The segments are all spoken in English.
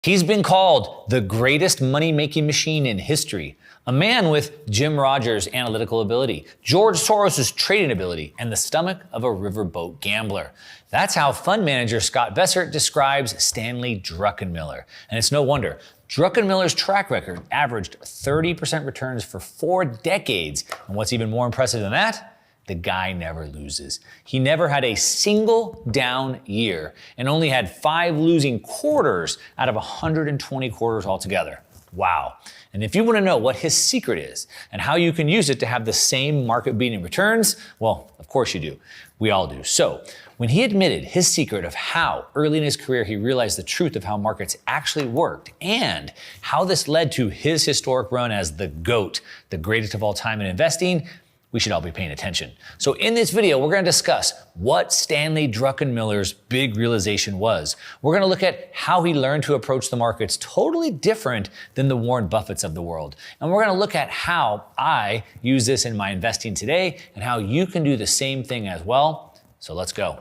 He's been called the greatest money-making machine in history, a man with Jim Rogers' analytical ability, George Soros' trading ability, and the stomach of a riverboat gambler. That's how fund manager Scott Bessert describes Stanley Druckenmiller. And it's no wonder. Druckenmiller's track record averaged 30% returns for 4 decades. And what's even more impressive than that? The guy never loses. He never had a single down year and only had 5 losing quarters out of 120 quarters altogether. Wow. And if you want to know what his secret is and how you can use it to have the same market-beating returns, well, of course you do. We all do. So when he admitted his secret of how early in his career he realized the truth of how markets actually worked and how this led to his historic run as the GOAT, the greatest of all time in investing, we should all be paying attention. So in this video, we're going to discuss what Stanley Druckenmiller's big realization was. We're going to look at how he learned to approach the markets totally different than the Warren Buffetts of the world. And we're going to look at how I use this in my investing today and how you can do the same thing as well. So let's go.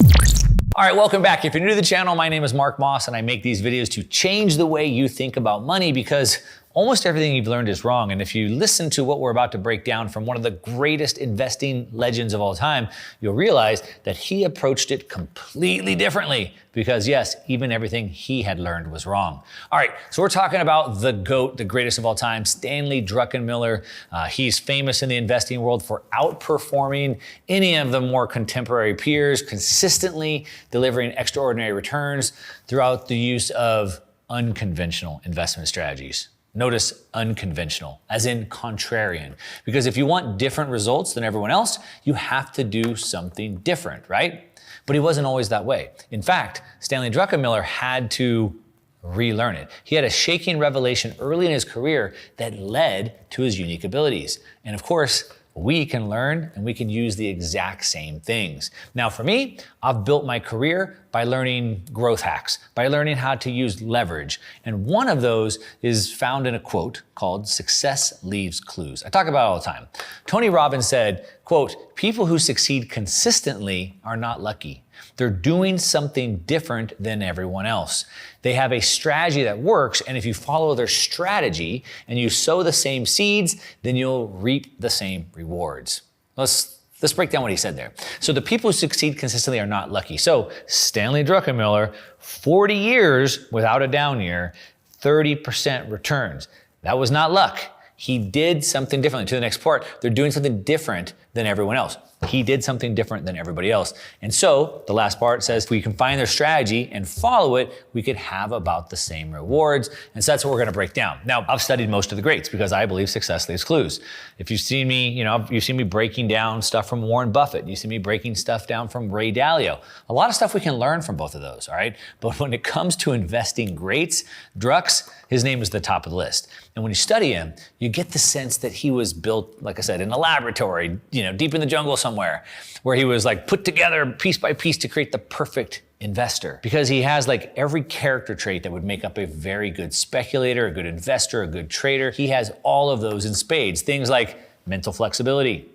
All right, welcome back. If you're new to the channel, my name is Mark Moss and I make these videos to change the way you think about money because almost everything you've learned is wrong. And if you listen to what we're about to break down from one of the greatest investing legends of all time, you'll realize that he approached it completely differently because yes, even everything he had learned was wrong. All right, so we're talking about the GOAT, the greatest of all time, Stanley Druckenmiller. He's famous in the investing world for outperforming any of the more contemporary peers, consistently delivering extraordinary returns throughout the use of unconventional investment strategies. Notice unconventional, as in contrarian. Because if you want different results than everyone else, you have to do something different, right? But he wasn't always that way. In fact, Stanley Druckenmiller had to relearn it. He had a shaking revelation early in his career that led to his unique abilities. And of course, we can learn and we can use the exact same things. Now for me, I've built my career by learning growth hacks, by learning how to use leverage. And one of those is found in a quote called "Success Leaves Clues." I talk about it all the time. Tony Robbins said, quote, "People who succeed consistently are not lucky. They're doing something different than everyone else. They have a strategy that works, and if you follow their strategy and you sow the same seeds, then you'll reap the same rewards." Let's break down what he said there. So the people who succeed consistently are not lucky. So Stanley Druckenmiller, 40 years without a down year, 30% returns. That was not luck. He did something differently. To the next part, they're doing something different than everyone else. He did something different than everybody else. And so the last part says, if we can find their strategy and follow it, we could have about the same rewards. And so that's what we're going to break down. Now, I've studied most of the greats because I believe success leaves clues. If you've seen me, you've seen me breaking down stuff from Warren Buffett. You see me breaking stuff down from Ray Dalio. A lot of stuff we can learn from both of those, all right? But when it comes to investing greats, Drux, his name is the top of the list. And when you study him, you get the sense that he was built, like I said, in a laboratory, deep in the jungle somewhere, where he was like put together piece by piece to create the perfect investor. Because he has like every character trait that would make up a very good speculator, a good investor, a good trader. He has all of those in spades. Things like mental flexibility,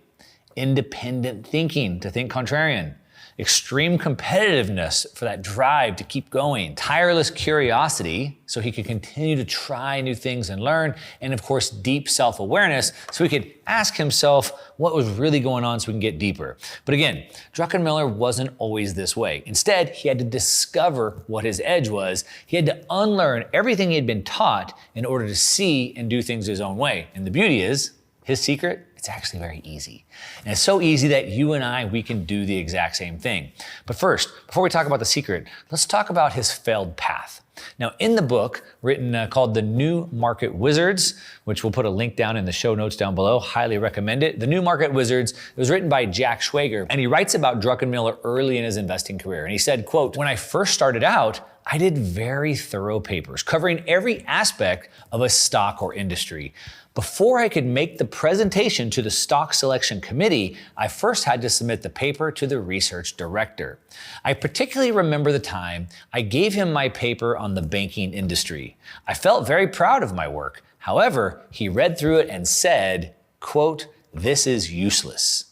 independent thinking to think contrarian, extreme competitiveness for that drive to keep going, tireless curiosity so he could continue to try new things and learn, and of course, deep self-awareness so he could ask himself what was really going on so we can get deeper. But again, Druckenmiller wasn't always this way. Instead, he had to discover what his edge was. He had to unlearn everything he had been taught in order to see and do things his own way. And the beauty is, his secret, it's actually very easy. And it's so easy that you and I, we can do the exact same thing. But first, before we talk about the secret, let's talk about his failed path. Now, in the book written called The New Market Wizards, which we'll put a link down in the show notes down below, highly recommend it. The New Market Wizards, it was written by Jack Schwager, and he writes about Druckenmiller early in his investing career. And he said, quote, "When I first started out, I did very thorough papers covering every aspect of a stock or industry. Before I could make the presentation to the stock selection committee, I first had to submit the paper to the research director. I particularly remember the time I gave him my paper on the banking industry. I felt very proud of my work. However, he read through it and said, quote, 'This is useless.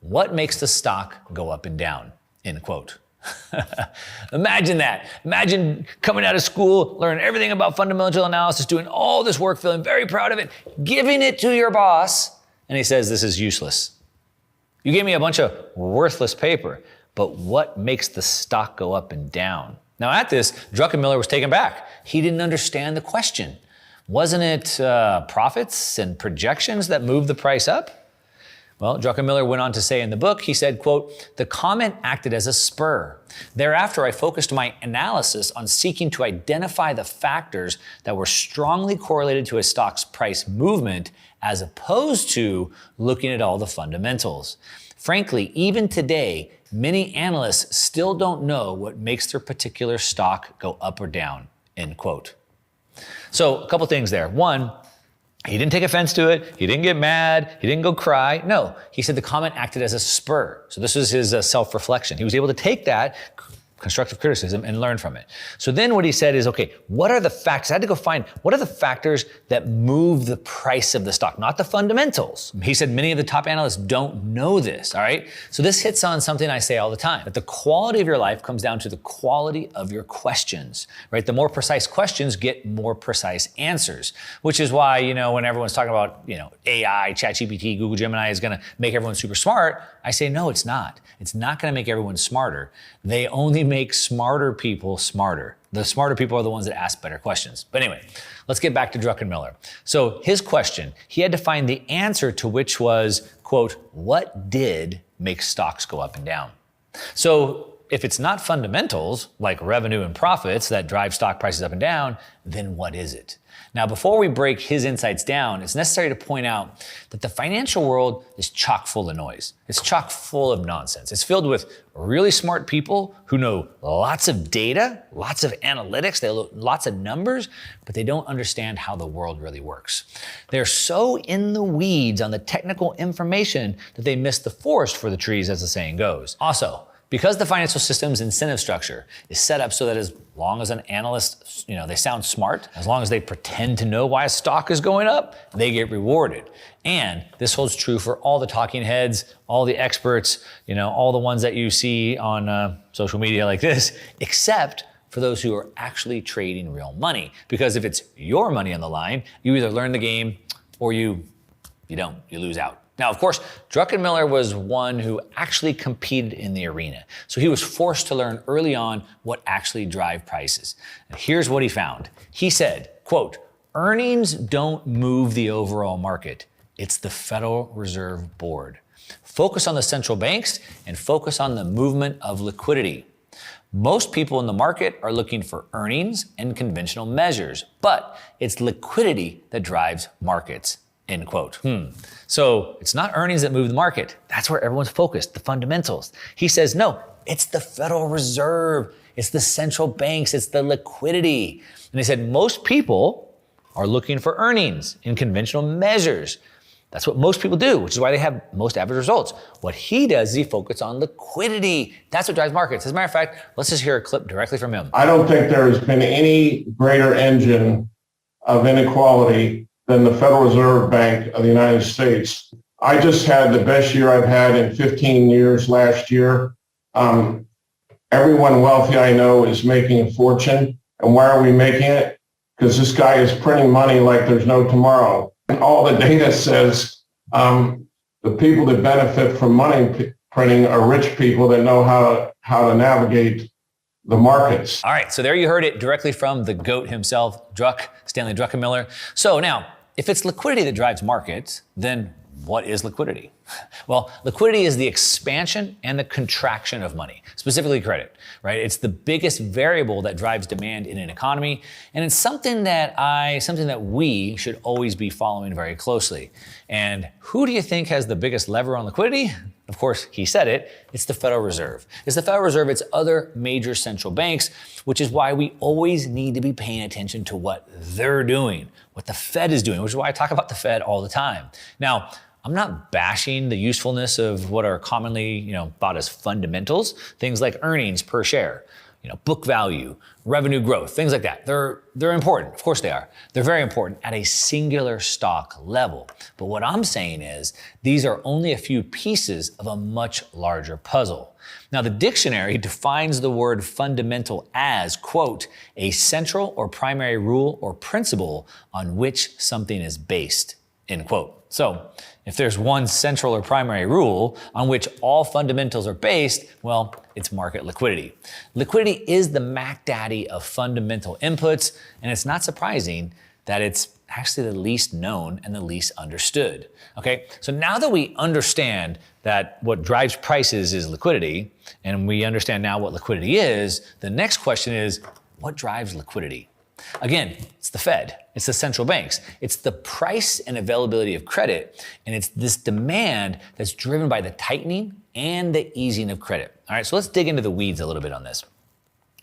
What makes the stock go up and down?' End quote." Imagine that. Imagine coming out of school, learning everything about fundamental analysis, doing all this work, feeling very proud of it, giving it to your boss, and he says, this is useless. You gave me a bunch of worthless paper, but what makes the stock go up and down? Now at this, Druckenmiller was taken back. He didn't understand the question. Wasn't it profits and projections that moved the price up? Well, Druckenmiller went on to say in the book, he said, quote, the comment acted as a spur. Thereafter, I focused my analysis on seeking to identify the factors that were strongly correlated to a stock's price movement as opposed to looking at all the fundamentals. Frankly, even today, many analysts still don't know what makes their particular stock go up or down, end quote. So a couple things there. One, he didn't take offense to it. He didn't get mad. He didn't go cry. No, he said the comment acted as a spur. So this was his self-reflection. He was able to take that constructive criticism and learn from it. So then what he said is, okay, what are the factors? I had to go find, what are the factors that move the price of the stock, not the fundamentals? He said many of the top analysts don't know this, all right? So this hits on something I say all the time, that the quality of your life comes down to the quality of your questions, right? The more precise questions get more precise answers, which is why, when everyone's talking about, AI, ChatGPT, Google Gemini is gonna make everyone super smart, I say, no, it's not. It's not gonna make everyone smarter. They only make smarter people smarter. The smarter people are the ones that ask better questions. But anyway, let's get back to Druckenmiller. So his question, he had to find the answer to which was, quote, what did make stocks go up and down? So if it's not fundamentals like revenue and profits that drive stock prices up and down, then what is it? Now, before we break his insights down, it's necessary to point out that the financial world is chock full of noise. It's chock full of nonsense. It's filled with really smart people who know lots of data, lots of analytics, they know lots of numbers, but they don't understand how the world really works. They're so in the weeds on the technical information that they miss the forest for the trees, as the saying goes. Also, because the financial system's incentive structure is set up so that as long as an analyst, they sound smart, as long as they pretend to know why a stock is going up, they get rewarded. And this holds true for all the talking heads, all the experts, all the ones that you see on social media like this, except for those who are actually trading real money. Because if it's your money on the line, you either learn the game or you don't, you lose out. Now, of course, Druckenmiller was one who actually competed in the arena. So he was forced to learn early on what actually drive prices. And here's what he found. He said, quote, earnings don't move the overall market. It's the Federal Reserve Board. Focus on the central banks and focus on the movement of liquidity. Most people in the market are looking for earnings and conventional measures, but it's liquidity that drives markets. End quote. So it's not earnings that move the market. That's where everyone's focused, the fundamentals. He says, no, it's the Federal Reserve. It's the central banks. It's the liquidity. And he said, most people are looking for earnings in conventional measures. That's what most people do, which is why they have most average results. What he does is he focuses on liquidity. That's what drives markets. As a matter of fact, let's just hear a clip directly from him. I don't think there has been any greater engine of inequality than the Federal Reserve Bank of the United States. I just had the best year I've had in 15 years last year. Everyone wealthy I know is making a fortune. And why are we making it? Because this guy is printing money like there's no tomorrow. And all the data says the people that benefit from money printing are rich people that know how to navigate the markets. All right, so there you heard it directly from the GOAT himself, Stanley Druckenmiller. So now, if it's liquidity that drives markets, then what is liquidity? Well, liquidity is the expansion and the contraction of money, specifically credit, right? It's the biggest variable that drives demand in an economy, and it's something that we should always be following very closely. And who do you think has the biggest lever on liquidity? Of course, he said it, it's the Federal Reserve. It's the Federal Reserve, it's other major central banks, which is why we always need to be paying attention to what they're doing, what the Fed is doing, which is why I talk about the Fed all the time. Now, I'm not bashing the usefulness of what are commonly, thought as fundamentals, things like earnings per share. book value, revenue growth, things like that. They're important. Of course they are. They're very important at a singular stock level. But what I'm saying is these are only a few pieces of a much larger puzzle. Now, the dictionary defines the word fundamental as, quote, a central or primary rule or principle on which something is based, end quote. So if there's one central or primary rule on which all fundamentals are based, well, it's market liquidity. Liquidity is the Mac Daddy of fundamental inputs, and it's not surprising that it's actually the least known and the least understood. Okay, so now that we understand that what drives prices is liquidity, and we understand now what liquidity is, the next question is, what drives liquidity? Again, it's the Fed, it's the central banks, it's the price and availability of credit, and it's this demand that's driven by the tightening and the easing of credit. All right, so let's dig into the weeds a little bit on this.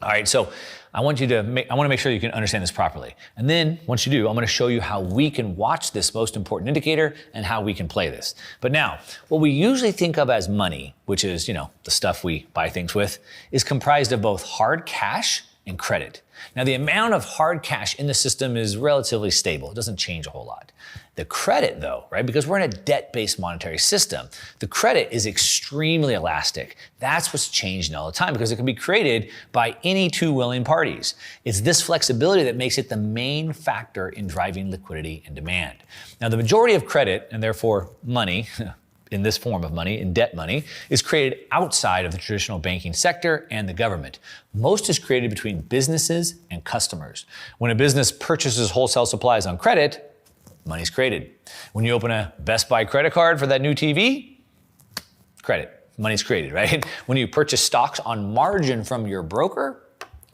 All right, so I want to make sure you can understand this properly. And then once you do, I'm going to show you how we can watch this most important indicator and how we can play this. But now, what we usually think of as money, which is, the stuff we buy things with, is comprised of both hard cash and credit. Now, the amount of hard cash in the system is relatively stable. It doesn't change a whole lot. The credit, though, right, because we're in a debt-based monetary system, the credit is extremely elastic. That's what's changing all the time because it can be created by any two willing parties. It's this flexibility that makes it the main factor in driving liquidity and demand. Now, the majority of credit, and therefore money, in this form of money, in debt money, is created outside of the traditional banking sector and the government. Most is created between businesses and customers. When a business purchases wholesale supplies on credit, money's created. When you open a Best Buy credit card for that new TV, credit, money's created, right? When you purchase stocks on margin from your broker,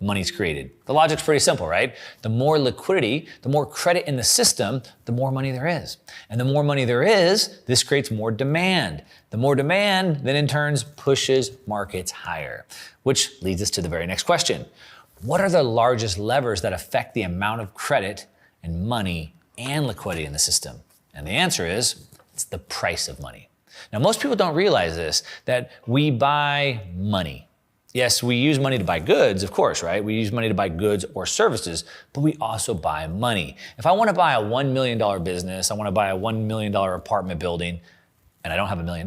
money's created. The logic's pretty simple, right? The more liquidity, the more credit in the system, the more money there is. And the more money there is, this creates more demand. The more demand then in turn pushes markets higher, which leads us to the very next question. What are the largest levers that affect the amount of credit and money and liquidity in the system? And the answer is, it's the price of money. Now, most people don't realize this, that we buy money. Yes, we use money to buy goods, of course, right? We use money to buy goods or services, but we also buy money. If I want to buy a $1 million business, I want to buy a $1 million apartment building, and I don't have $1 million,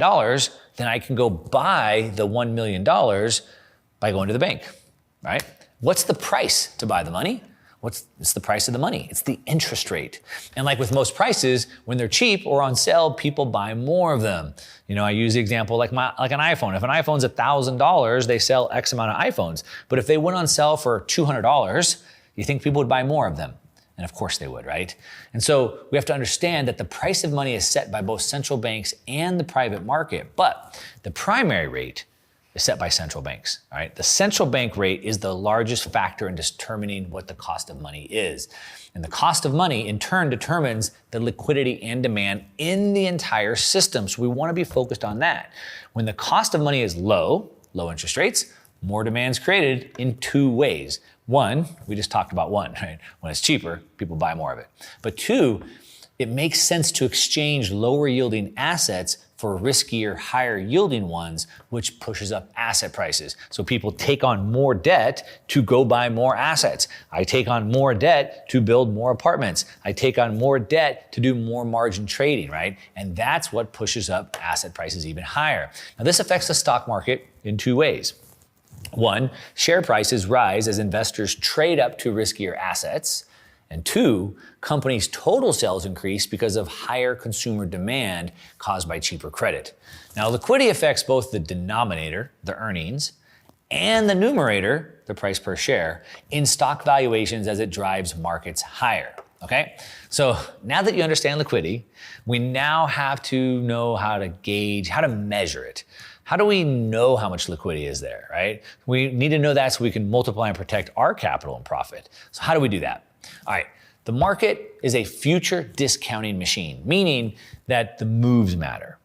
then I can go buy the $1 million by going to the bank, right? What's the price to buy the money? It's the price of the money. It's the interest rate. And like with most prices, when they're cheap or on sale, people buy more of them. I use the example like an iPhone. If an iPhone's $1,000, they sell X amount of iPhones. But if they went on sale for $200, you think people would buy more of them? And of course they would, right? And so we have to understand that the price of money is set by both central banks and the private market. But the primary rate is set by central banks, all right? The central bank rate is the largest factor in determining what the cost of money is. And the cost of money in turn determines the liquidity and demand in the entire system. So we want to be focused on that. When the cost of money is low interest rates, more demand is created in two ways. One, we just talked about one, right? When it's cheaper, people buy more of it. But two, it makes sense to exchange lower yielding assets for riskier, higher yielding ones, which pushes up asset prices. So people take on more debt to go buy more assets. I take on more debt to build more apartments. I take on more debt to do more margin trading, right? And that's what pushes up asset prices even higher. Now, this affects the stock market in two ways. One, share prices rise as investors trade up to riskier assets. And two, companies' total sales increase because of higher consumer demand caused by cheaper credit. Now, liquidity affects both the denominator, the earnings, and the numerator, the price per share, in stock valuations as it drives markets higher. Okay? So now that you understand liquidity, we now have to know how to gauge, how to measure it. How do we know how much liquidity is there, right? We need to know that so we can multiply and protect our capital and profit. So how do we do that? All right, the market is a future discounting machine, meaning that the moves matter.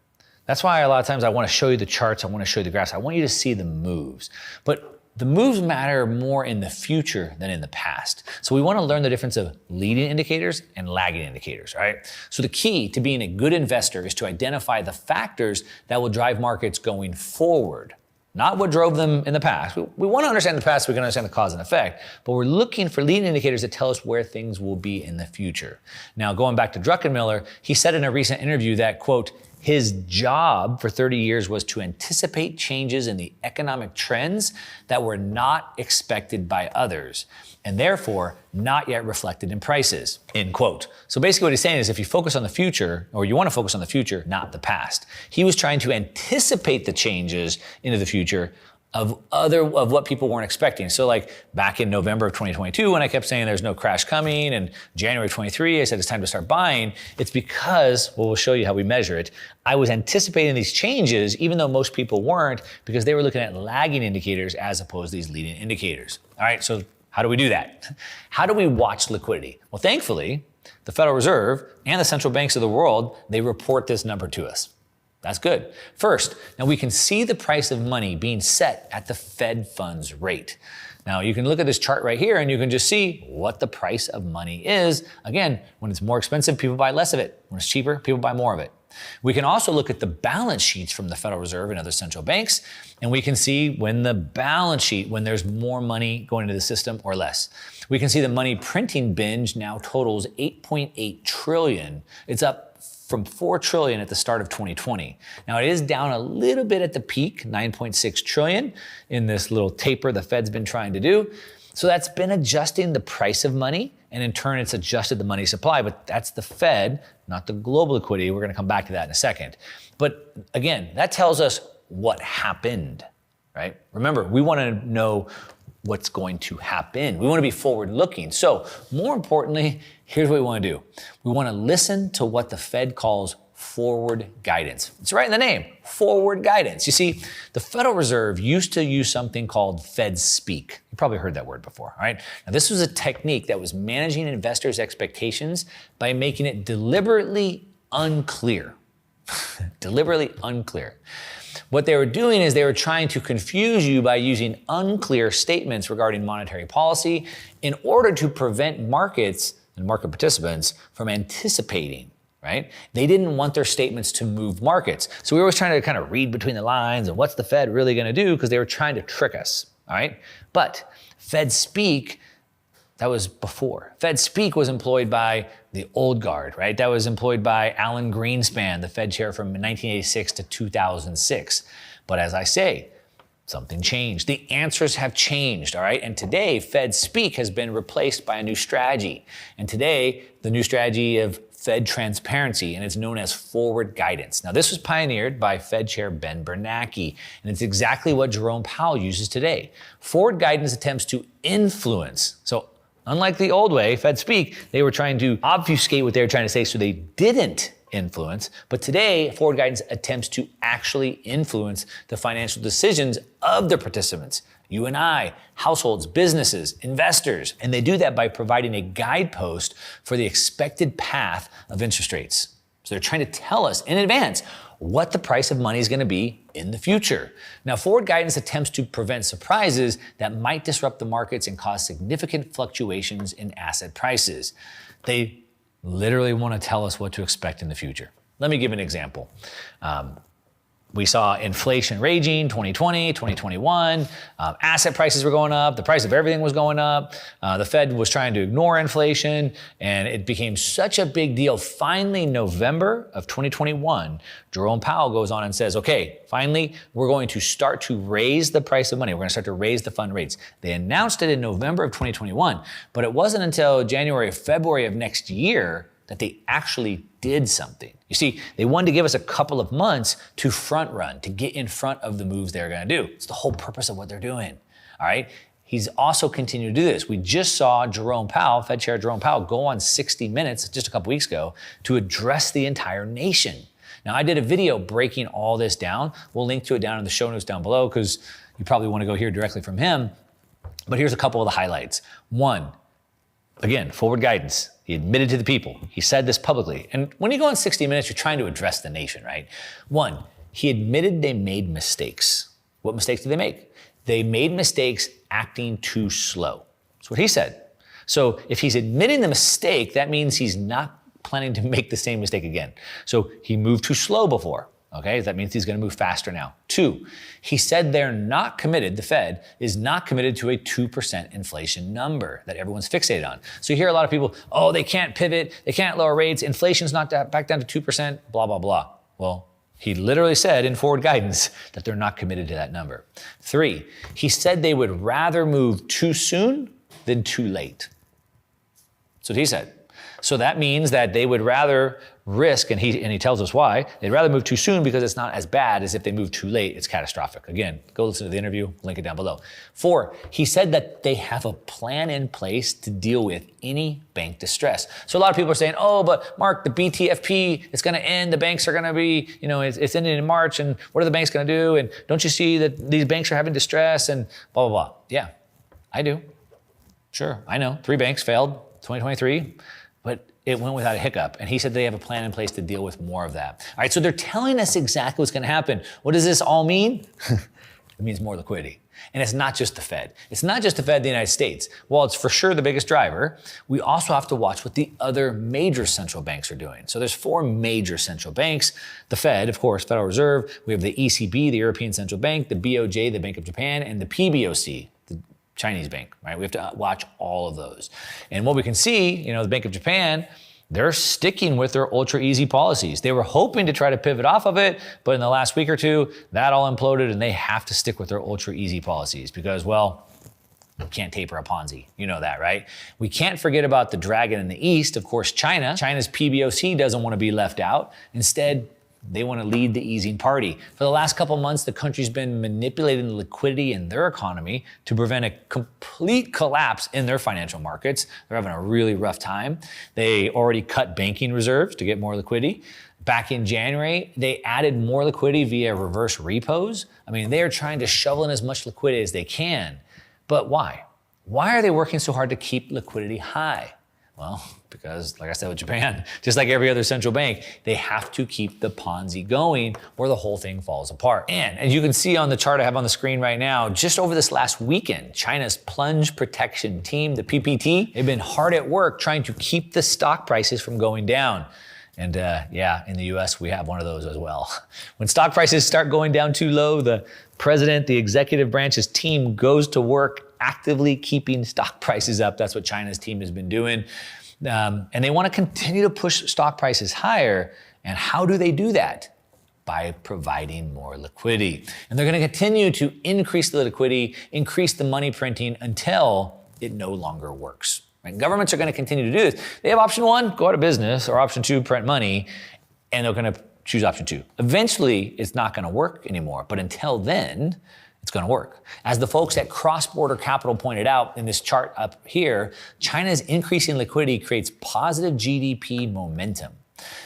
That's why a lot of times I want to show you the charts, I want to show you the graphs, I want you to see the moves. But the moves matter more in the future than in the past. So we want to learn the difference of leading indicators and lagging indicators, right? So the key to being a good investor is to identify the factors that will drive markets going forward. not what drove them in the past. We want to understand the past so we can understand the cause and effect, but we're looking for leading indicators that tell us where things will be in the future. Now, going back to Druckenmiller, he said in a recent interview that, quote, his job for 30 years was to anticipate changes in the economic trends that were not expected by others, and therefore not yet reflected in prices, end quote. So basically what he's saying is if you focus on the future, or you want to focus on the future, not the past. He was trying to anticipate the changes into the future of what people weren't expecting. So like back in November of 2022, when I kept saying there's no crash coming, and January 23, I said it's time to start buying, it's because, well, we'll show you how we measure it. I was anticipating these changes, even though most people weren't, because they were looking at lagging indicators as opposed to these leading indicators. All right, so how do we do that? How do we watch liquidity? Well, thankfully, the Federal Reserve and the central banks of the world, they report this number to us. That's good. First, now we can see the price of money being set at the Fed funds rate. Now you can look at this chart right here and you can just see what the price of money is. Again, when it's more expensive, people buy less of it. When it's cheaper, people buy more of it. We can also look at the balance sheets from the Federal Reserve and other central banks, and we can see when the balance sheet, when there's more money going into the system or less. We can see the money printing binge now totals 8.8 trillion. It's up from 4 trillion at the start of 2020. Now it is down a little bit at the peak, 9.6 trillion in this little taper the Fed's been trying to do. So that's been adjusting the price of money, and in turn it's adjusted the money supply, but that's the Fed, not the global liquidity. We're gonna come back to that in a second. But again, that tells us what happened, right? Remember, we wanna know what's going to happen. We wanna be forward looking. So more importantly, here's what we wanna do. We wanna listen to what the Fed calls forward guidance. It's right in the name, forward guidance. You see, the Federal Reserve used to use something called Fed speak. You probably heard that word before, all right? Now this was a technique that was managing investors' expectations by making it deliberately unclear. Deliberately unclear. What they were doing is they were trying to confuse you by using unclear statements regarding monetary policy in order to prevent markets and market participants from anticipating, right? They didn't want their statements to move markets. So we were always trying to kind of read between the lines and what's the Fed really going to do, because they were trying to trick us, all right? But Fed speak, that was before. Fed speak was employed by the old guard, right? That was employed by Alan Greenspan, the Fed chair from 1986 to 2006. But as I say, something changed. The answers have changed, all right? And today, Fed speak has been replaced by a new strategy. And today, the new strategy of Fed transparency, and it's known as forward guidance. Now, this was pioneered by Fed Chair Ben Bernanke, and it's exactly what Jerome Powell uses today. Forward guidance attempts to influence. So unlike the old way, Fed speak, they were trying to obfuscate what they were trying to say so they didn't influence. But today, forward guidance attempts to actually influence the financial decisions of the participants. You and I, households, businesses, investors. And they do that by providing a guidepost for the expected path of interest rates. So they're trying to tell us in advance what the price of money is going to be in the future. Now, forward guidance attempts to prevent surprises that might disrupt the markets and cause significant fluctuations in asset prices. They literally want to tell us what to expect in the future. Let me give an example. We saw inflation raging 2020, 2021. Asset prices were going up. The price of everything was going up. The Fed was trying to ignore inflation, and it became such a big deal. Finally, November of 2021, Jerome Powell goes on and says, okay, finally, we're going to start to raise the price of money. We're going to start to raise the fund rates. They announced it in November of 2021, but it wasn't until January or February of next year that they actually did something. You see, they wanted to give us a couple of months to front run, to get in front of the moves they're gonna do. It's the whole purpose of what they're doing, all right? He's also continued to do this. We just saw Jerome Powell, Fed Chair Jerome Powell, go on 60 Minutes just a couple weeks ago to address the entire nation. Now, I did a video breaking all this down. We'll link to it down in the show notes down below because you probably wanna go hear directly from him. But here's a couple of the highlights. One, again, forward guidance. He admitted to the people. He said this publicly. And when you go on 60 Minutes, you're trying to address the nation, right? One, he admitted they made mistakes. What mistakes did they make? They made mistakes acting too slow. That's what he said. So if he's admitting the mistake, that means he's not planning to make the same mistake again. So he moved too slow before. Okay, that means he's going to move faster now. 2, he said they're not committed, the Fed is not committed to a 2% inflation number that everyone's fixated on. So you hear a lot of people, oh, they can't pivot, they can't lower rates, inflation's not back down to 2%, blah, blah, blah. Well, he literally said in forward guidance that they're not committed to that number. 3, he said they would rather move too soon than too late. That's what he said. So that means that they would rather risk, and he tells us why, they'd rather move too soon because it's not as bad as if they move too late. It's catastrophic. Again, go listen to the interview, link it down below. 4, he said that they have a plan in place to deal with any bank distress. So a lot of people are saying, oh, but Mark, the BTFP, it's going to end. The banks are going to be, it's ending in March. And what are the banks going to do? And don't you see that these banks are having distress and blah, blah, blah. Yeah, I do. Sure, I know. 3 banks failed 2023. But it went without a hiccup. And he said they have a plan in place to deal with more of that. All right, so they're telling us exactly what's going to happen. What does this all mean? It means more liquidity. And it's not just the Fed. It's not just the Fed, the United States. While it's for sure the biggest driver, we also have to watch what the other major central banks are doing. So there's 4 major central banks. The Fed, of course, Federal Reserve. We have the ECB, the European Central Bank, the BOJ, the Bank of Japan, and the PBOC, Chinese bank, right? We have to watch all of those. And what we can see, the Bank of Japan, they're sticking with their ultra easy policies. They were hoping to try to pivot off of it, but in the last week or 2, that all imploded and they have to stick with their ultra easy policies because, well, you can't taper a Ponzi. You know that, right? We can't forget about the dragon in the East, of course, China. China's PBOC doesn't want to be left out. Instead, they want to lead the easing party. For the last couple months, the country's been manipulating the liquidity in their economy to prevent a complete collapse in their financial markets. They're having a really rough time. They already cut banking reserves to get more liquidity. Back in January, they added more liquidity via reverse repos. I mean, they are trying to shovel in as much liquidity as they can. But why? Why are they working so hard to keep liquidity high? Well, because like I said with Japan, just like every other central bank, they have to keep the Ponzi going or the whole thing falls apart. And as you can see on the chart I have on the screen right now, just over this last weekend, China's plunge protection team, the PPT, they've been hard at work trying to keep the stock prices from going down. And in the US, we have one of those as well. When stock prices start going down too low, the president, the executive branch's team goes to work actively keeping stock prices up. That's what China's team has been doing. And they want to continue to push stock prices higher. And how do they do that? By providing more liquidity. And they're going to continue to increase the liquidity, increase the money printing until it no longer works. Right? Governments are going to continue to do this. They have option 1, go out of business, or option 2, print money, and they're going to choose option 2. Eventually, it's not going to work anymore. But until then, it's going to work. As the folks at Cross-Border Capital pointed out in this chart up here, China's increasing liquidity creates positive GDP momentum.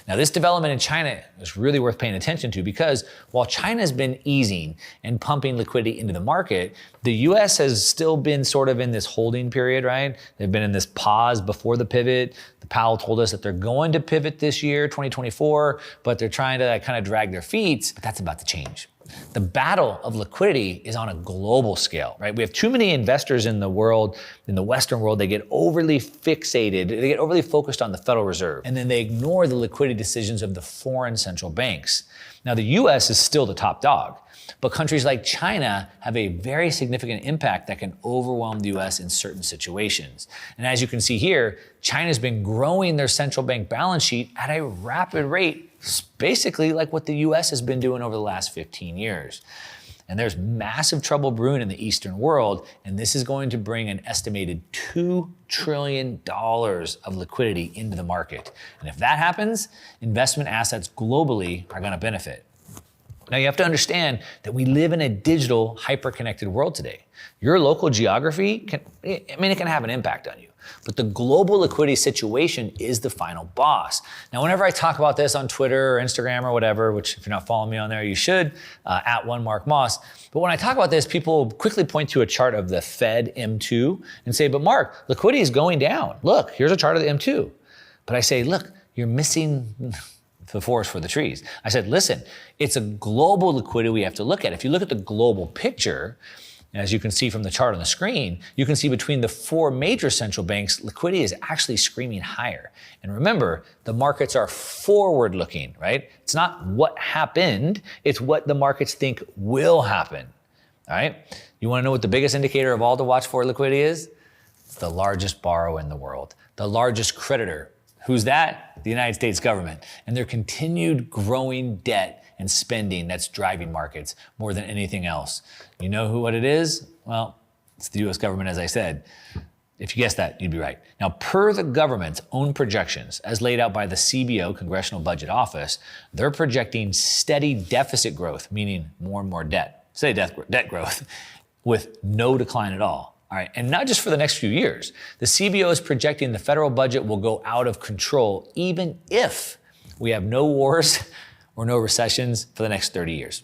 Now, this development in China is really worth paying attention to because while China's been easing and pumping liquidity into the market, the US has still been sort of in this holding period, right? They've been in this pause before the pivot. The Powell told us that they're going to pivot this year, 2024, but they're trying to kind of drag their feet, but that's about to change. The battle of liquidity is on a global scale, right? We have too many investors in the world, in the Western world, they get overly fixated, they get overly focused on the Federal Reserve, and then they ignore the liquidity decisions of the foreign central banks. Now, the US is still the top dog, but countries like China have a very significant impact that can overwhelm the US in certain situations. And as you can see here, China's been growing their central bank balance sheet at a rapid rate, basically like what the US has been doing over the last 15 years. And there's massive trouble brewing in the Eastern world, and this is going to bring an estimated $2 trillion of liquidity into the market. And if that happens, investment assets globally are going to benefit. Now, you have to understand that we live in a digital, hyper-connected world today. Your local geography it can have an impact on you. But the global liquidity situation is the final boss. Now, whenever I talk about this on Twitter or Instagram or whatever, which if you're not following me on there, you should, at @1MarkMoss. But when I talk about this, people quickly point to a chart of the Fed M2 and say, but Mark, liquidity is going down. Look, here's a chart of the M2. But I say, look, you're missing the forest for the trees. I said, listen, it's a global liquidity we have to look at. If you look at the global picture, And as you can see from the chart on the screen, you can see between the four major central banks, liquidity is actually screaming higher. And remember, the markets are forward-looking, right? It's not what happened, it's what the markets think will happen, all right? You wanna know what the biggest indicator of all to watch for liquidity is? It's the largest borrower in the world, the largest creditor. Who's that? The United States government. And their continued growing debt and spending that's driving markets more than anything else. You know what it is? Well, it's the US government, as I said. If you guessed that, you'd be right. Now, per the government's own projections, as laid out by the CBO, Congressional Budget Office, they're projecting steady deficit growth, meaning more and more debt. Steady debt growth with no decline at all. All right, and not just for the next few years. The CBO is projecting the federal budget will go out of control even if we have no wars or no recessions for the next 30 years.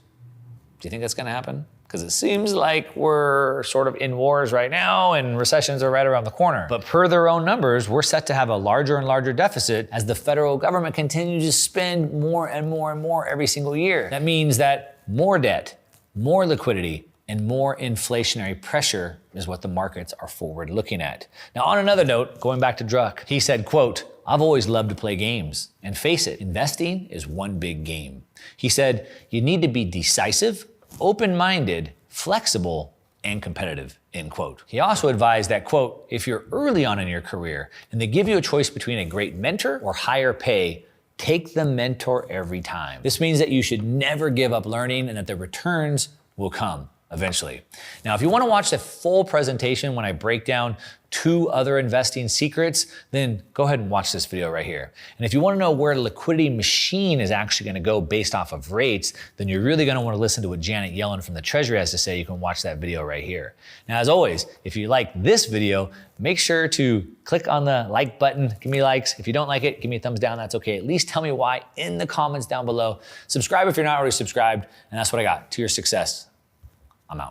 Do you think that's gonna happen? Because it seems like we're sort of in wars right now and recessions are right around the corner. But per their own numbers, we're set to have a larger and larger deficit as the federal government continues to spend more and more and more every single year. That means that more debt, more liquidity, and more inflationary pressure is what the markets are forward looking at. Now, on another note, going back to Druck, he said, quote, "I've always loved to play games. And face it, investing is one big game." He said, "You need to be decisive, open-minded, flexible, and competitive," end quote. He also advised that, quote, "If you're early on in your career and they give you a choice between a great mentor or higher pay, take the mentor every time. This means that you should never give up learning and that the returns will come eventually." Now, if you want to watch the full presentation when I break down 2 other investing secrets, then go ahead and watch this video right here. And if you want to know where the liquidity machine is actually going to go based off of rates, then you're really going to want to listen to what Janet Yellen from the Treasury has to say. You can watch that video right here. Now, as always, if you like this video, make sure to click on the like button, give me likes. If you don't like it, give me a thumbs down, that's okay. At least tell me why in the comments down below. Subscribe if you're not already subscribed, and that's what I got. To your success. I'm out.